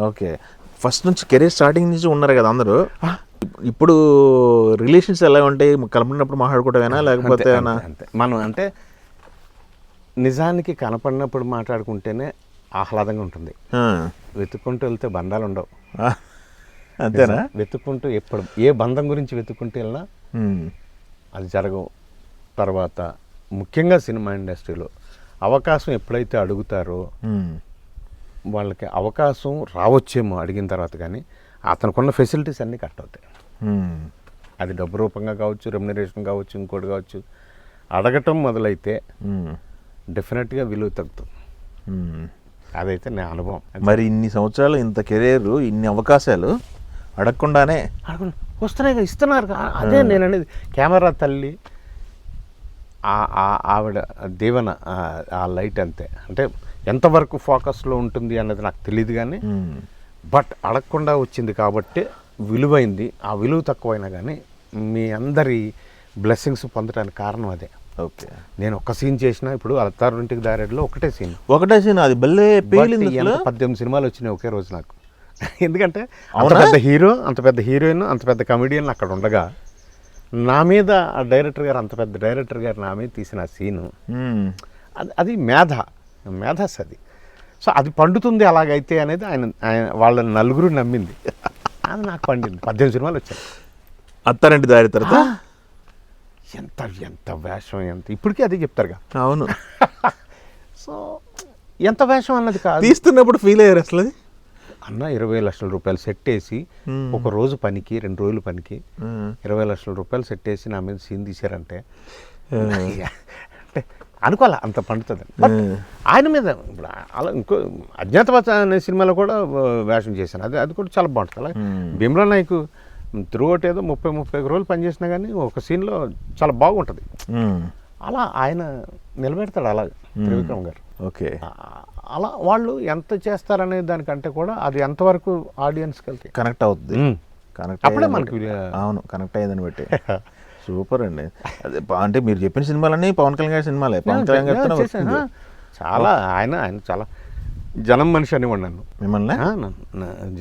Okay. First నుంచి career starting నుంచి ఉన్నారు కదా అందరూ. ఇప్పుడు రిలేషన్స్ ఎలా ఉంటాయి? కనపడినప్పుడు మాట్లాడుకోవటమేనా లేకపోతే అంతే మనం అంటే నిజానికి కనపడినప్పుడు మాట్లాడుకుంటేనే ఆహ్లాదంగా ఉంటుంది. వెతుక్కుంటూ వెళ్తే బంధాలు ఉండవు. అంతేనా? వెతుక్కుంటూ ఎప్పుడు ఏ బంధం గురించి వెతుక్కుంటూ వెళ్ళినా అది జరగవు. తర్వాత ముఖ్యంగా సినిమా ఇండస్ట్రీలో అవకాశం ఎప్పుడైతే అడుగుతారో వాళ్ళకి అవకాశం రావచ్చేమో అడిగిన తర్వాత, కానీ అతనుకున్న ఫెసిలిటీస్ అన్నీ కట్ అవుతాయి. అది డబ్బు రూపంగా కావచ్చు, రెమ్యునరేషన్ కావచ్చు, ఇంకోటి కావచ్చు. అడగటం మొదలైతే డెఫినెట్గా విలువ తగ్గుతుంది. అదైతే నా అనుభవం. మరి ఇన్ని సంవత్సరాలు, ఇంత కెరీర్, ఇన్ని అవకాశాలు అడగకుండానే వస్తున్నాయి, ఇస్తున్నారు. అదే నేను అనేది. కెమెరా తల్లి ఆవిడ దీవెన, ఆ లైట్ అంతే. అంటే ఎంతవరకు ఫోకస్లో ఉంటుంది అన్నది నాకు తెలియదు, కానీ బట్ అడగకుండా వచ్చింది కాబట్టి విలువైంది. ఆ విలువ తక్కువైనా కానీ మీ అందరి బ్లెస్సింగ్స్ పొందడానికి కారణం అదే. ఓకే. నేను ఒక్క సీన్ చేసిన, ఇప్పుడు అత్తారింటికి దారేడులో ఒకటే సీన్. అది భలే పేలింది. 18 సినిమాలు వచ్చినాయి ఒకే రోజు నాకు. ఎందుకంటే అంత పెద్ద హీరో, అంత పెద్ద హీరోయిన్, అంత పెద్ద కమెడియన్ అక్కడ ఉండగా నా మీద ఆ డైరెక్టర్ గారు, అంత పెద్ద డైరెక్టర్ గారు నా మీద తీసిన సీను, అది మేధస్ అది. సో అది పండుతుంది అలాగైతే అనేది ఆయన వాళ్ళ నలుగురు నమ్మింది. అది నాకు పండింది. 18 సినిమాలు వచ్చాయి అత్తారింటి దారి తర్వాత. ఎంత వేషం, ఎంత ఇప్పటికీ అదే చెప్తారుగా. అవును. సో ఎంత వేషం అన్నది కాదు. తీస్తున్నప్పుడు ఫీల్ అయ్యారు అసలు అన్న 20 లక్షల రూపాయలు సెట్ వేసి, ఒక రోజు పనికి 2 రోజులు పనికి 20 లక్షల రూపాయలు సెట్ వేసి నా మీద సీన్ తీశారంటే అంటే అనుకోవాలా అంత పండుతుంది. బట్ ఆయన మీద ఇప్పుడు అలా ఇంకో అజ్ఞాతవాస అనే సినిమాలో కూడా వేషం చేశాను. అది కూడా చాలా బాగుంటుంది. అలా భీమ్లా నాయక్ త్రూఅవుట్ ఏదో 30 రోజులు పనిచేసినా కానీ ఒక సీన్లో చాలా బాగుంటుంది. అలా ఆయన నిలబెడతాడు అలా త్రివిక్రమ్ గారు. ఓకే. అలా వాళ్ళు ఎంత చేస్తారనే దానికంటే కూడా అది ఎంతవరకు ఆడియన్స్కి వెళ్తే కనెక్ట్ అవుతుంది. అప్పుడే మనకి. అవును, కనెక్ట్ అయ్యేదని బట్టి. సూపర్ అండి. అదే అంటే మీరు చెప్పిన సినిమాలన్నీ పవన్ కళ్యాణ్ గారి సినిమాలే. పవన్ కళ్యాణ్ గారితో చాలా ఆయన చాలా జనం మనిషి అని నన్ను. మిమ్మల్ని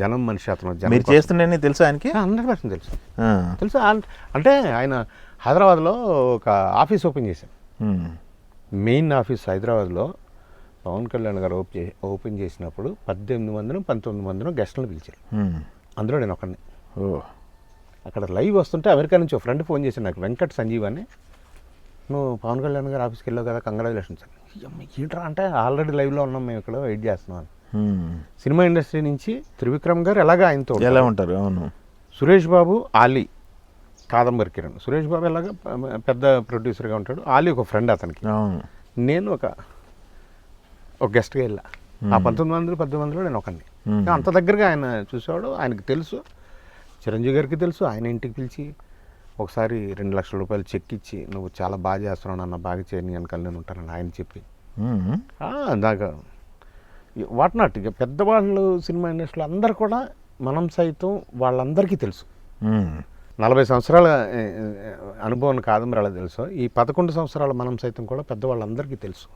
జనం మనిషి అతను. మీరు చేస్తుండే తెలుసా ఆయనకి? 100% తెలుసు. అంటే ఆయన హైదరాబాద్లో ఒక ఆఫీస్ ఓపెన్ చేశారు. మెయిన్ ఆఫీస్ హైదరాబాద్లో పవన్ కళ్యాణ్ గారు ఓపెన్ చేసినప్పుడు 18-19 గెస్టులను పిలిచారు. అందులో నేను ఒకరిని. అక్కడ లైవ్ వస్తుంటే అమెరికా నుంచి ఒక ఫ్రెండ్ ఫోన్ చేశాను నాకు, వెంకట్ సంజీవ్ అని. నువ్వు పవన్ కళ్యాణ్ గారు ఆఫీస్కి వెళ్ళావు కదా, కంగ్రాచులేషన్స్ అని. ఏంట్రా అంటే ఆల్రెడీ లైవ్లో ఉన్నాం, మేము ఇక్కడ వెయిట్ చేస్తున్నాం అని. సినిమా ఇండస్ట్రీ నుంచి త్రివిక్రమ్ గారు ఎలాగా ఆయనతో ఎలా ఉంటారు. అవును. సురేష్ బాబు, ఆలీ, కాదంబరి కిరణ్. సురేష్ బాబు ఎలాగా పెద్ద ప్రొడ్యూసర్గా ఉంటాడు, ఆలీ ఒక ఫ్రెండ్ అతనికి. నేను ఒక గెస్ట్గా వెళ్ళా. ఆ 1918లో నేను ఒకరిని. అంత దగ్గరగా ఆయన చూసేవాడు, ఆయనకు తెలుసు, చిరంజీవి గారికి తెలుసు. ఆయన ఇంటికి పిలిచి ఒకసారి 2 లక్షల రూపాయలు చెక్ ఇచ్చి, నువ్వు చాలా బాగా చేస్తున్నావు నాన్న, బాగా చేయని వెనకాల నేను ఉంటానని ఆయన చెప్పి దాకా వాట్ నాట్. ఇక పెద్దవాళ్ళు సినిమా ఇండస్ట్రీలో అందరు కూడా మనం సైతం వాళ్ళందరికీ తెలుసు. 40 సంవత్సరాల అనుభవం కాదంబరి అలా తెలుసు. ఈ 11 సంవత్సరాల మనం సైతం కూడా పెద్దవాళ్ళందరికీ తెలుసు.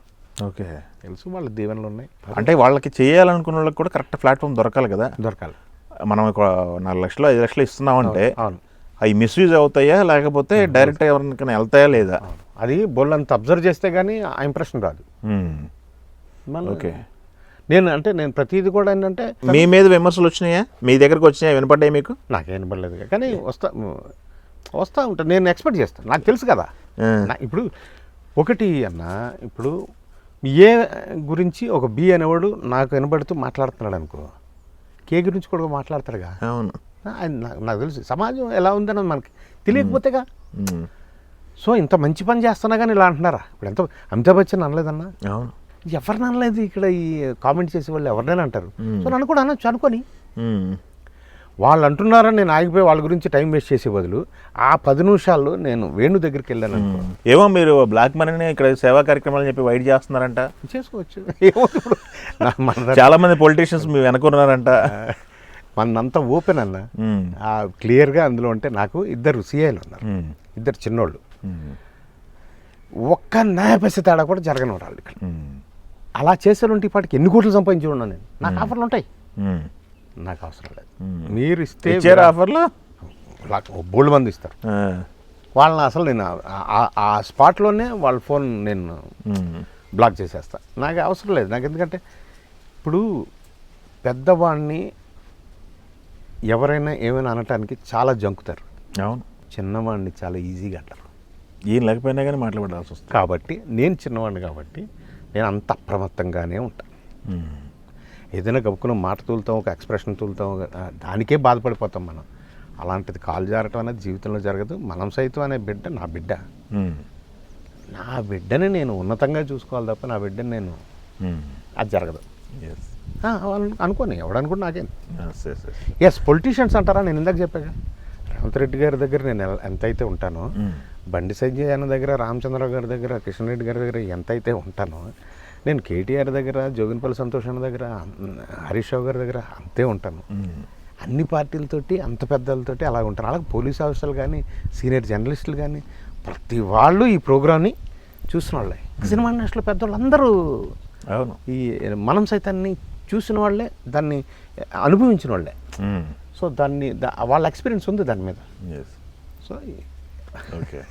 ఓకే, తెలుసు. వాళ్ళ దీవెనలు ఉన్నాయి. అంటే వాళ్ళకి చేయాలనుకున్న వాళ్ళకి కూడా కరెక్ట్ ప్లాట్ఫామ్ దొరకాలి కదా. దొరకాలి. మనం 4 లక్షలు 5 లక్షలు ఇస్తున్నామంటే అవును, అవి మిస్యూజ్ అవుతాయా లేకపోతే డైరెక్ట్ ఎవరికైనా వెళ్తాయా లేదా, అది బోళ్ళంత అబ్జర్వ్ చేస్తే కానీ ఆ ఇంప్రెషన్ రాదు. ఓకే. నేను ప్రతిదీ కూడా ఏంటంటే, మీ మీద విమర్శలు వచ్చినాయా, మీ దగ్గరకు వచ్చినాయా, వినపడ్డాయి మీకు? నాకు వినపడలేదు, కానీ వస్తా ఉంటాను. నేను ఎక్స్పెక్ట్ చేస్తాను, నాకు తెలుసు కదా. ఇప్పుడు ఒకటి అన్న, ఇప్పుడు ఏ గురించి ఒక బి అనేవాడు నాకు వినబడుతూ మాట్లాడుతున్నాడు అనుకో, కే గురించి కూడా మాట్లాడతాడుగా. అవును, నాకు తెలుసు సమాజం ఎలా ఉందన్నది మనకి తెలియకపోతేగా. సో ఇంత మంచి పని చేస్తున్నా కానీ ఇలా అంటున్నారా? ఇప్పుడు ఎంత అమితాబ్ బచ్చన్ అనలేదన్నా. అవును, ఎవరిని అనలేదు. ఇక్కడ ఈ కామెంట్ చేసే వాళ్ళు ఎవరినైనా అంటారు. సో నన్ను కూడా అనొచ్చు అనుకొని. వాళ్ళు అంటున్నారని నేను ఆగిపోయి వాళ్ళ గురించి టైం వేస్ట్ చేసే బదులు ఆ 10 నిమిషాల్లో నేను వేణు దగ్గరికి వెళ్ళాను. ఏమో మీరు బ్లాక్ మనీని ఇక్కడ సేవా కార్యక్రమాలు చెప్పి వైట్ చేస్తున్నారంట. చేసుకోవచ్చు. చాలా మంది పొలిటీషియన్స్ మీ వెనకున్నారంట. మనంతా ఓపెన్ అన్న, క్లియర్గా అందులో ఉంటే. నాకు 2 సీఐలు ఉన్నారు, 2 చిన్నోళ్ళు. ఒక్క న్యాయపరిస్థితి తేడా కూడా జరగని వాళ్ళు ఇక్కడ. అలా చేసేవాళ్ళు ఇప్పటికి ఎన్ని కోట్లు సంపాదించి ఉన్నాను నేను. నాకు ఆఫర్లు ఉంటాయి. నాకు అవసరం లేదు. మీరు ఇస్తే ఇచ్చారు ఆఫర్లో బోల్డ్ మంది ఇస్తారు. వాళ్ళని అసలు నేను ఆ స్పాట్లోనే వాళ్ళ ఫోన్ నేను బ్లాక్ చేసేస్తా. నాకు అవసరం లేదు. నాకు ఎందుకంటే ఇప్పుడు పెద్దవాడిని ఎవరైనా ఏమైనా అనటానికి చాలా జంకుతారు. అవును, చిన్నవాడిని చాలా ఈజీగా అంటారు. ఏం లేకపోయినా కానీ మాట్లాడాల్సి వస్తుంది. కాబట్టి నేను చిన్నవాడిని కాబట్టి నేను అంత అప్రమత్తంగానే ఉంటాను. ఏదైనా గబుక్కున్న మాట తూలుతాం, ఒక ఎక్స్ప్రెషన్ తూలుతాం, దానికే బాధపడిపోతాం మనం. అలాంటిది కాలు జారటం అనేది జీవితంలో జరగదు. మనం సైతం అనే బిడ్డ నా బిడ్డ. నా బిడ్డని నేను ఉన్నతంగా చూసుకోవాలి తప్ప నా బిడ్డని నేను అది జరగదు. అనుకోని ఎవడనుకుంటే నాకేం. ఎస్, పొలిటీషియన్స్ అంటారా? నేను ఇందాక చెప్పాగా, రేవంత్ రెడ్డి గారి దగ్గర నేను ఎంతైతే ఉంటానో, బండి సంజయ్ అన్న దగ్గర, రామచంద్రరావు గారి దగ్గర, కిషన్ రెడ్డి గారి దగ్గర ఎంతైతే ఉంటానో, నేను కేటీఆర్ దగ్గర, జోగినపల్లి సంతోష్ అన్న దగ్గర, హరీష్ రావు గారి దగ్గర అంతే ఉంటాను. అన్ని పార్టీలతోటి, అంత పెద్దలతోటి అలా ఉంటారు. అలాగే పోలీస్ ఆఫీసర్లు కానీ, సీనియర్ జర్నలిస్టులు కానీ, ప్రతి వాళ్ళు ఈ ప్రోగ్రామ్ని చూసిన వాళ్ళే. సినిమా ఇండస్ట్రీలో పెద్దవాళ్ళు అందరూ అవును, ఈ మనం సైతాన్ని చూసిన వాళ్ళే, దాన్ని అనుభవించిన వాళ్ళే. సో దాన్ని వాళ్ళ ఎక్స్పీరియన్స్ ఉంది దాని మీద. Yes, so okay.